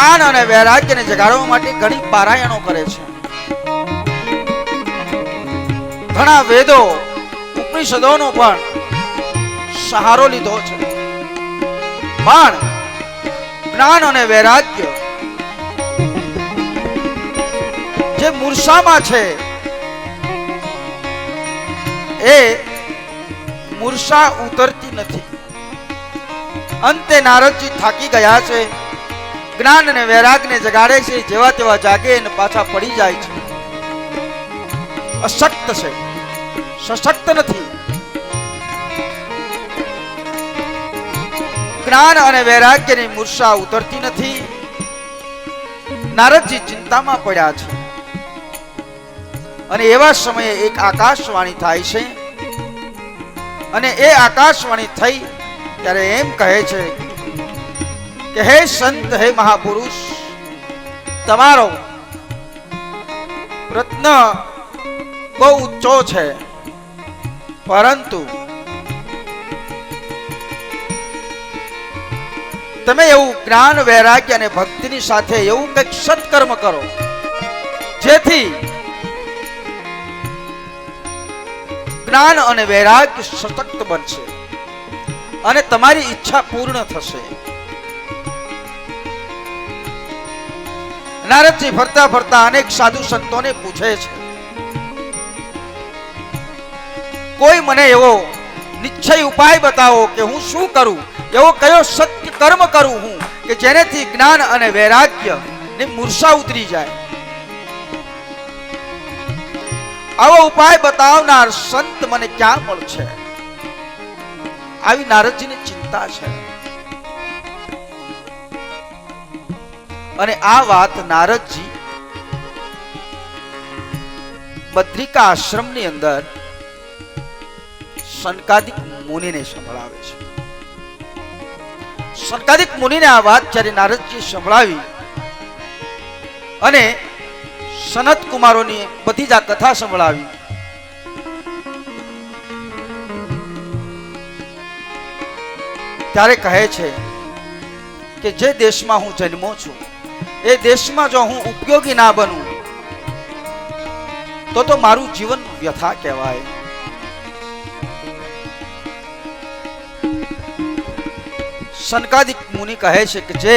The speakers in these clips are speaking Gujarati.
જ્ઞાન અને વૈરાગ્યને જગાડવા માટે ઘણી પારાયણો કરે છે. ઘણા વેદો ઉપનિષદોનો પણ સહારો લીધો છે. પણ જ્ઞાન અને વૈરાગ્ય જે મૂર્છામાં છે એ મૂર્છા ઉતરતી નથી. અંતે નારદજી થાકી ગયા છે. જ્ઞાન અને વૈરાગ્યને જગાડે છે, જેવા તેવા જાગે અને પાછા પડી જાય છે. અશક્ત છે, સશક્ત નથી. જ્ઞાન અને વૈરાગ્યની મૂર્છા ઉતરતી નથી. નારદજી ચિંતામાં પડ્યા છે. અને એવા સમયે એક આકાશવાણી થાય છે. અને એ આકાશવાણી થઈ ત્યારે એમ કહે છે કે હે સંત, હે મહાપુરુષ, તમારો પ્રયત્ન બહુ ઊંચો છે, પરંતુ તમે એવું જ્ઞાન વૈરાગ્ય અને ભક્તિની સાથે એવું કંઈક સત્કર્મ કરો જેથી જ્ઞાન અને વૈરાગ્ય સશક્ત બનશે અને તમારી ઈચ્છા પૂર્ણ થશે. નારદજી ફરતા ફરતા અનેક સાધુ સંતોને પૂછે છે, કોઈ મને એવો નિશ્ચય ઉપાય બતાવો કે હું શું કરું, એવો કયો સત્ય કર્મ કરું હું કે જેનેથી જ્ઞાન અને વૈરાગ્ય ની મૂર્છા ઉતરી જાય. આવો ઉપાય બતાવનાર સંત મને ક્યાં મળશે? આવી નારદજીની ચિંતા છે. અને આ વાત નારદજી બદ્રિકા આશ્રમની અંદર સનકાદિક મુનિને સંભળાવે છે. સનકાદિક મુનિને આ વાત જ્યારે નારદજી સંભળાવી અને સનત કુમારોની બધી જ આ કથા સંભળાવી, ત્યારે કહે છે કે જે દેશમાં હું જન્મો છું એ દેશમાં જો હું ઉપયોગી ના બનું તો મારું જીવન વ્યથા કહેવાય. સનકાદિક મુનિ કહે છે કે જે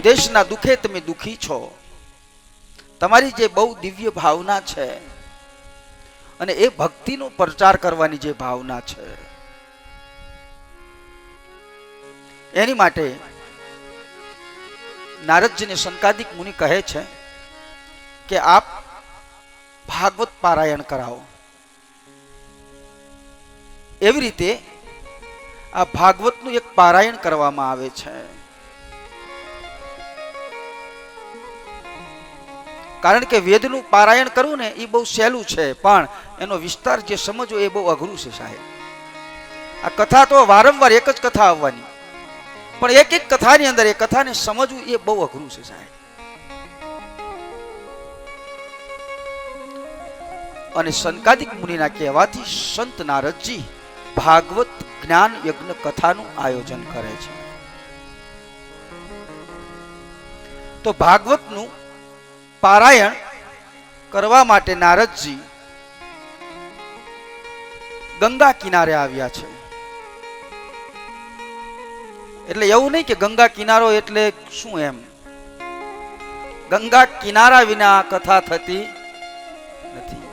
દેશના દુખે તમે દુખી છો, તમારી જે બહુ દિવ્ય ભાવના છે અને એ ભક્તિનો પ્રચાર કરવાની જે ભાવના છે, એની માટે નારદજીને સનકાદિક મુનિ કહે છે કે આપ ભાગવત પારાયણ કરાવો. એવી રીતે આ ભાગવતનું એક પારાયણ કરવામાં આવે છે. કારણ કે વેદનું પારાયણ કરવું ને એ બહુ સહેલું છે, પણ એનો વિસ્તાર જે સમજવો એ બહુ અઘરું છે સાહેબ. આ કથા તો વારંવાર એક જ કથા આવવાની, પણ એક એક કથાની અંદર એ કથાને સમજવું એ બહુ અઘરું છે સાહેબ. અને સનકાદિક મુનિના કહેવાથી સંત નારદજી ભાગવત જ્ઞાન યજ્ઞ કથાનું આયોજન કરે છે. તો ભાગવતનું પારાયણ કરવા માટે નારદજી ગંગા કિનારે આવ્યા છે. એટલે એવું નહીં કે ગંગા કિનારો એટલે શું એમ, ગંગા કિનારા વિના કથા થતી નથી.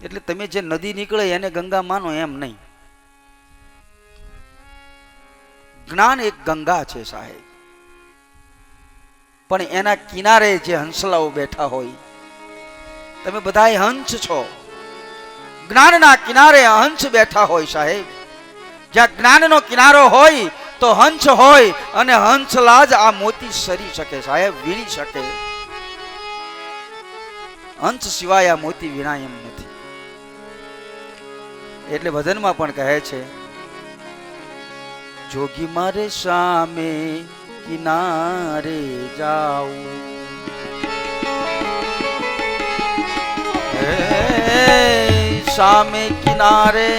એટલે તમે જે નદી નીકળે એને ગંગા માનો એમ નહીં. જ્ઞાન એક ગંગા છે સાહેબ, પણ એના કિનારે જે હંસલાઓ બેઠા હોય, તમે બધા હંસ છો, જ્ઞાનના કિનારે હંસ બેઠા હોય સાહેબ. જ્યાં જ્ઞાનનો કિનારો હોય તો હંસ હોય, અને હંસલા જ આ મોતી સરી શકે સાહેબ, વીણી શકે. હંસ સિવાય આ મોતી વીણાય એમ નથી. એટલે ભજનમાં પણ કહે છે, જોગી મારે સામે કિનારે જાઉં, સામે કિનારે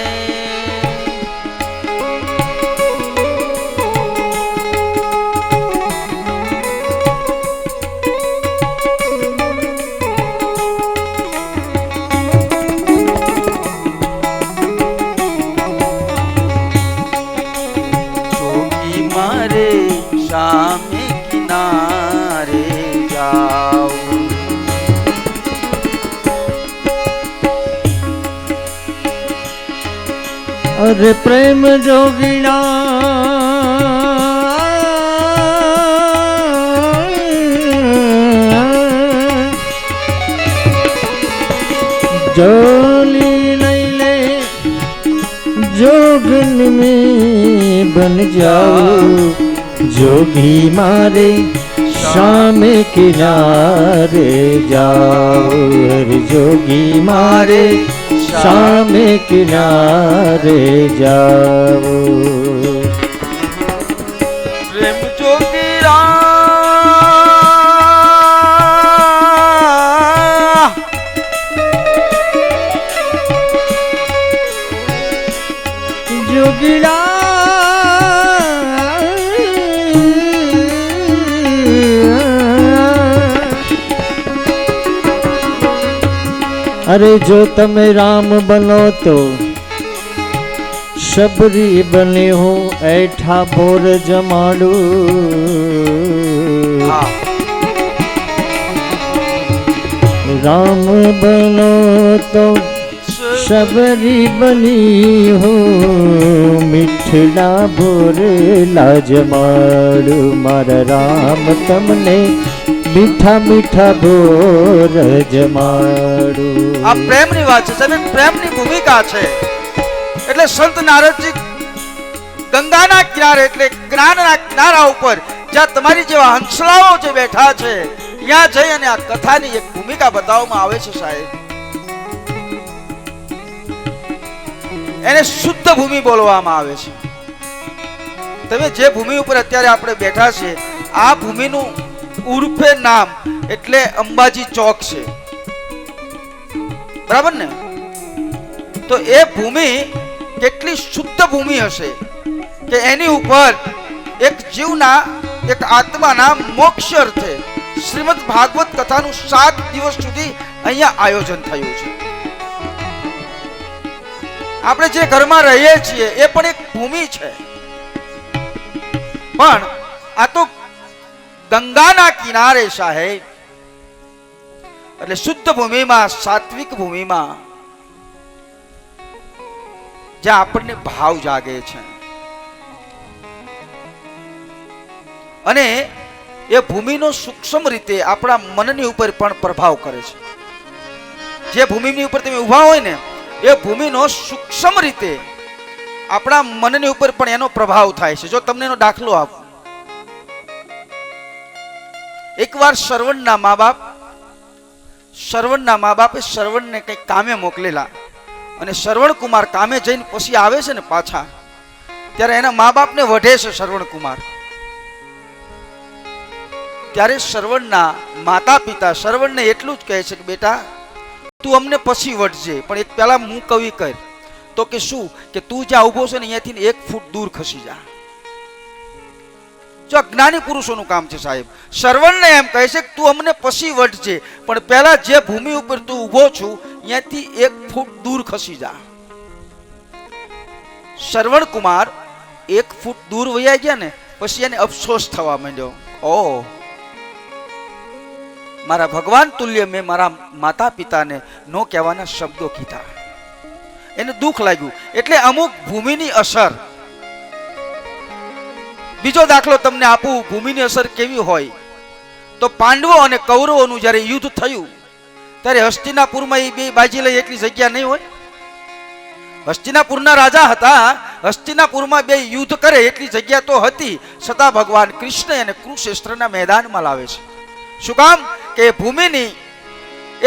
કિનારે સામે કિનારે જાઉં. અરે પ્રેમ જોગીણા जोली नहीं ले जोगन में बन जाओ जोगी मारे शामे किनारे जाओ. हर जोगी मारे शामे किनारे जाओ. પ્રેમ જોગીરા जोगीड़ा अरे जो તમે राम बनो तो शबरी बने हो ऐठा बोर जमाड़ू. राम बनो तो शबरी बनी हो मिठड़ा बोर लाजमाड़ू. मारा राम तमने मीठा मीठा बोर जमाड़ू. આ પ્રેમની વાત છે સાહેબ, પ્રેમની ભૂમિકા છે. એટલે સંત નારદજી ગંગાના કિનારે એટલે જ્ઞાનના કિનારા ઉપર જ્યાં તમારી જેવા હંસલાઓ જે બેઠા છે ત્યાં જઈ અને આ કથાની એક ભૂમિકા બતાવવામાં આવે છે સાહેબ. એને શુદ્ધ ભૂમિ બોલવામાં આવે છે. તમે જે ભૂમિ ઉપર અત્યારે આપણે બેઠા છે આ ભૂમિનું ઉર્ફે નામ એટલે અંબાજી ચોક છે, બરાબર ને? તો એ ભૂમિ કેટલી શુદ્ધ ભૂમિ હશે કે એની ઉપર એક જીવના એક આત્માના મોક્ષ અર્થે શ્રીમદ ભાગવત કથાનું 7 દિવસ સુધી અહીંયા આયોજન થયું છે. આપણે જે ઘરમાં રહીએ છીએ એ પણ એક ભૂમિ છે, પણ આ તો ગંગાના કિનારે સાહેબ, એટલે શુદ્ધ ભૂમિમાં, સાત્વિક ભૂમિમાં જ્યાં આપણને ભાવ જાગે છે અને એ ભૂમિનો સૂક્ષ્મ રીતે આપણા મનની ઉપર પણ પ્રભાવ કરે છે. જે ભૂમિની ઉપર તમે ઊભા હોય ને એ ભૂમિનો સૂક્ષ્મ રીતે આપણા મનની ઉપર પણ એનો પ્રભાવ થાય છે. જો તમને એનો દાખલો આપું, એકવાર શ્રવણના મા બાપે શ્રવણને કંઈક કામે મોકલેલા અને શ્રવણ કુમાર કામે જઈને પછી આવે છે ને પાછા, ત્યારે એના મા બાપને વઢે છે શ્રવણ કુમાર. ત્યારે શ્રવણના માતા પિતા શ્રવણને એટલું જ કહે છે કે બેટા તું અમને પછી વઢજે, પણ એક પહેલા હું કવિ કર. તો કે શું? કે તું જ્યાં ઊભો છે ને અહીંયાથી 1 ફૂટ દૂર ખસી જા. જો જ્ઞાની પુરુષોનું કામ છે સાહેબ. શ્રવણને એમ કહે છે કે તું અમને પછી વઢજે, પણ પહેલા જે ભૂમિ ઉપર તું ઊભો છું અહીંયાથી 1 ફૂટ દૂર ખસી જા. શ્રવણ કુમાર 1 ફૂટ દૂર વયા ગયા ને પછી એને અફસોસ થવા માંડ્યો. ઓહ, મારા ભગવાન તુલ્ય મેં મારા માતા પિતાને નો કહેવાના શબ્દો કીધા. એને દુઃખ લાગ્યું. એટલે અમુક ભૂમિની અસર. બીજો દાખલો તમને આપું ભૂમિની અસર કેવી હોય તો પાંડવો અને કૌરવોનું જ્યારે યુદ્ધ થયું ત્યારે હસ્તિનાપુરમાં એ બે બાજી લઈ એટલી જગ્યા નહીં હોય. હસ્તિનાપુરના રાજા હતા, હસ્તિનાપુરમાં બે યુદ્ધ કરે એટલી જગ્યા તો હતી, છતાં ભગવાન કૃષ્ણ એને કુરુક્ષેત્રના મેદાનમાં લાવે છે. શું કામ? કે ભૂમિની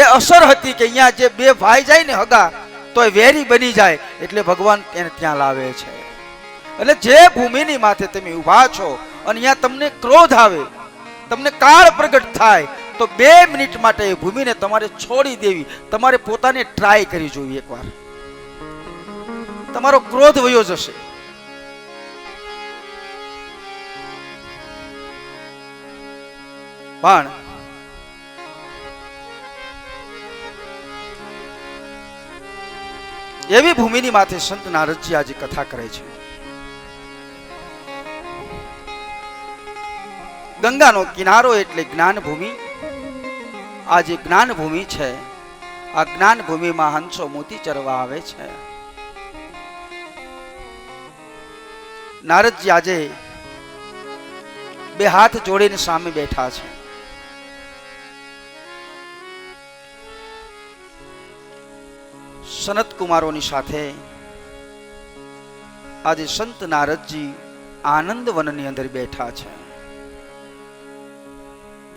એ અસર હતી કે અહીંયા જે બે ભાઈ જાય ને હગા તો એ વેરી બની જાય, એટલે ભગવાન એને ત્યાં લાવે છે. એટલે જે ભૂમિની માથે તમે ઊભા છો અને અહીંયા તમને ક્રોધ આવે, તમને કાળ પ્રગટ થાય તો 2 મિનિટ માટે એ ભૂમિને તમારે છોડી દેવી, તમારે પોતાને ટ્રાય કરી જોવી. એકવાર તમારો ક્રોધ વયો જશે. પણ એવી ભૂમિની માથે સંત નારદજી આજે કથા કરે છે. ગંગાનો કિનારો એટલે જ્ઞાન ભૂમિ. આ જે જ્ઞાન ભૂમિ છે, આ જ્ઞાન ભૂમિમાં હંસો મોતી ચરવા આવે છે. નારદજી આજે બે હાથ જોડીને સામે બેઠા છે. સનત કુમારોની સાથે આજે સંત નારદજી આનંદ વનની અંદર બેઠા છે.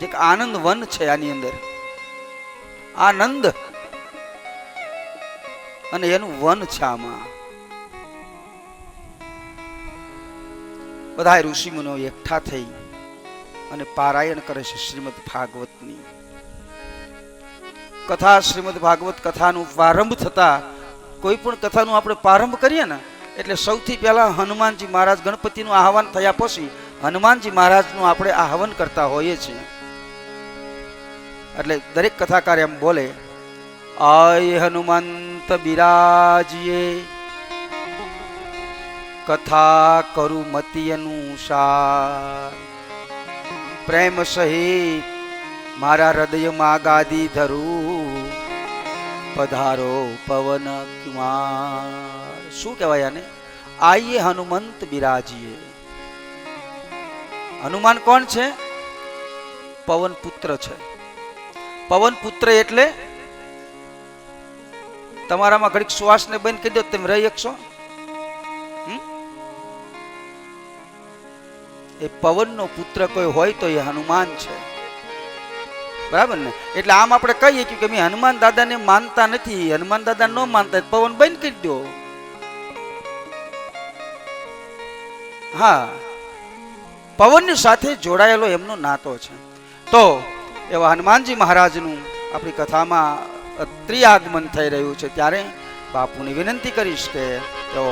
એક આનંદ વન છે, આની અંદર આનંદ અને એનું વન છે. આમાં બધા ઋષિ મુનિઓ એકઠા થઈ અને પારાયણ કરે છે શ્રીમદ ભાગવતની કથા. શ્રીમદ ભાગવત કથાનું પ્રારંભ થતા, કોઈ પણ કથાનું આપણે પ્રારંભ કરીએ ને એટલે સૌથી પહેલા હનુમાનજી મહારાજ, ગણપતિનું આહવાન થયા પછી હનુમાનજી મહારાજનું આપણે આહવાન કરતા હોઈએ છીએ. એટલે દરેક કથાકાર એમ બોલે, આય હનુમંત બિરાજીએ, કથા કરું મતિ અનુસાર, પ્રેમ સહિત મારા હૃદયમાં ગાદી ધરું, પધારો પવન કુમાર. શું કહેવાય આને? આઈએ હનુમંત બિરાજીએ. હનુમાન કોણ છે? પવન પુત્ર છે. પવન પુત્ર એટલે તમારામાં ઘડીક શ્વાસને બંધ કરી દો, તમે રહી શકશો? એ પવનનો પુત્ર કોઈ હોય તો એ હનુમાન છે. બરાબર ને? એટલે આમ આપણે કહીએ કે મેં હનુમાન દાદાને માનતા નથી, હનુમાન દાદા ન માનતા, પવન બંધ કરી દો. હા, પવનની સાથે જોડાયેલો એમનો નાતો છે. તો એવા હનુમાનજી મહારાજનું આપણી કથામાં ત્રિઆગમન થઈ રહ્યું છે. ત્યારે બાપુની વિનંતી કરીશ કે તેઓ